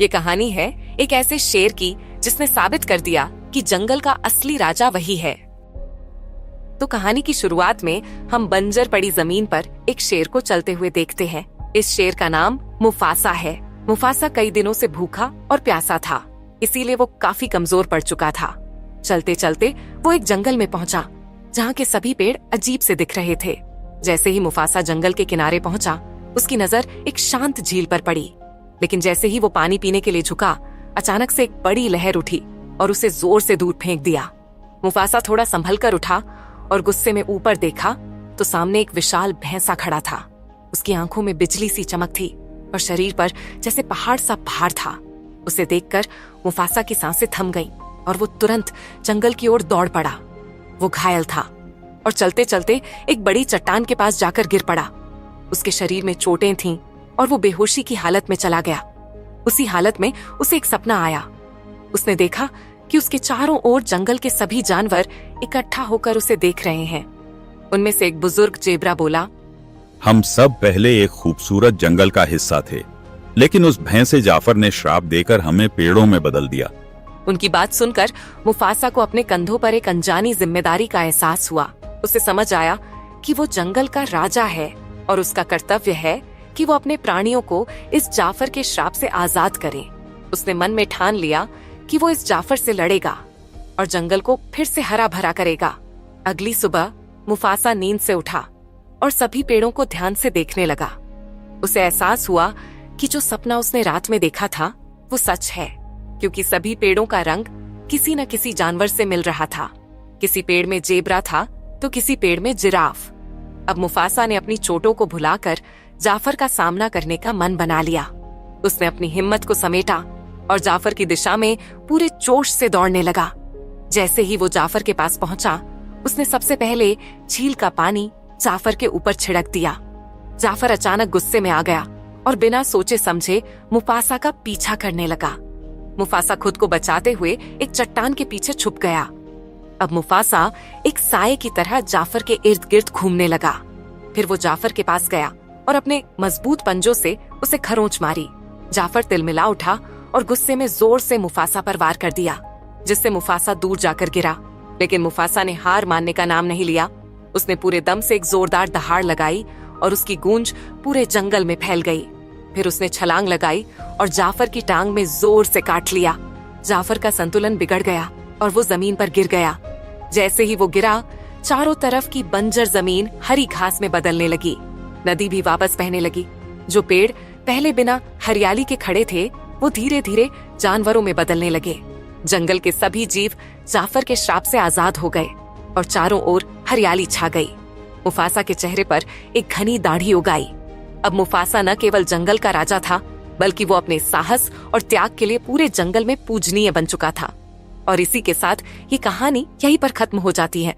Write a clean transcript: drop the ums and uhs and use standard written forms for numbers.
ये कहानी है एक ऐसे शेर की जिसने साबित कर दिया कि जंगल का असली राजा वही है। तो कहानी की शुरुआत में हम बंजर पड़ी जमीन पर एक शेर को चलते हुए देखते हैं। इस शेर का नाम मुफासा है। मुफासा कई दिनों से भूखा और प्यासा था, इसीलिए वो काफी कमजोर पड़ चुका था। चलते चलते वो एक जंगल में पहुंचा जहाँ के सभी पेड़ अजीब से दिख रहे थे। जैसे ही मुफासा जंगल के किनारे पहुंचा, उसकी नजर एक शांत झील पर पड़ी। लेकिन जैसे ही वो पानी पीने के लिए झुका, अचानक से एक बड़ी लहर उठी और उसे जोर से दूर फेंक दिया। मुफासा थोड़ा संभल कर उठा और गुस्से में ऊपर देखा तो सामने एक विशाल भैंसा खड़ा था। उसकी आंखों में बिजली सी चमक थी और शरीर पर जैसे पहाड़ सा भार था। उसे देखकर मुफासा की सांसें थम गईं और वो तुरंत जंगल की ओर दौड़ पड़ा। वो घायल था और चलते चलते एक बड़ी चट्टान के पास जाकर गिर पड़ा। उसके शरीर में चोटें थीं और वो बेहोशी की हालत में चला गया। उसी हालत में उसे एक सपना आया। उसने देखा कि उसके चारों ओर जंगल के सभी जानवर इकट्ठा होकर उसे देख रहे हैं। उनमें से एक बुजुर्ग जेब्रा बोला, हम सब पहले एक खूबसूरत जंगल का हिस्सा थे, लेकिन उस भैंसे जाफर ने श्राप देकर हमें पेड़ों में बदल दिया। उनकी बात सुनकर मुफासा को अपने कंधों पर एक अनजानी जिम्मेदारी का एहसास हुआ। उसे समझ आया कि वो जंगल का राजा है और उसका कर्तव्य है कि वो अपने प्राणियों को इस जाफर के श्राप से आजाद करे। उसने मन में ठान लिया कि वो इस जाफर से लड़ेगा और जंगल को फिर से हरा भरा करेगा। अगली सुबह मुफासा नींद से उठा और सभी पेड़ों को ध्यान से देखने लगा। उसे एहसास हुआ कि जो सपना उसने रात में देखा था वो सच है, क्योंकि सभी पेड़ों का रंग किसी न किसी जानवर से मिल रहा था। किसी पेड़ में जेब्रा था तो किसी पेड़ में जिराफ। अब मुफासा ने अपनी चोटों को भुलाकर जाफर का सामना करने का मन बना लिया। उसने अपनी हिम्मत को समेटा और जाफर की दिशा में पूरे जोश से दौड़ने लगा। जैसे ही वो जाफर के पास पहुंचा, उसने सबसे पहले झील का पानी जाफर के ऊपर छिड़क दिया। जाफर अचानक गुस्से में आ गया और बिना सोचे समझे मुफासा का पीछा करने लगा। मुफासा खुद को बचाते हुए एक चट्टान के पीछे छुप गया। अब मुफासा एक साये की तरह जाफर के इर्द गिर्द घूमने लगा। फिर वो जाफर के पास गया और अपने मजबूत पंजों से उसे खरोंच मारी। जाफर तिलमिला उठा और गुस्से में जोर से मुफासा पर वार कर दिया, जिससे मुफासा दूर जाकर गिरा। लेकिन मुफासा ने हार मानने का नाम नहीं लिया। उसने पूरे दम से एक जोरदार दहाड़ लगाई और उसकी गूंज पूरे जंगल में फैल गई। फिर उसने छलांग लगाई और जाफर की टांग में जोर से काट लिया। जाफर का संतुलन बिगड़ गया और वो जमीन पर गिर गया। जैसे ही वो गिरा, चारों तरफ की बंजर जमीन हरी घास में बदलने लगी। नदी भी वापस बहने लगी। जो पेड़ पहले बिना हरियाली के खड़े थे, वो धीरे धीरे जानवरों में बदलने लगे। जंगल के सभी जीव जाफर के श्राप से आजाद हो गए और चारों ओर हरियाली छा गई। मुफासा के चेहरे पर एक घनी दाढ़ी उग आई। अब मुफासा न केवल जंगल का राजा था, बल्कि वो अपने साहस और त्याग के लिए पूरे जंगल में पूजनीय बन चुका था। और इसी के साथ ये कहानी यहीं पर खत्म हो जाती है।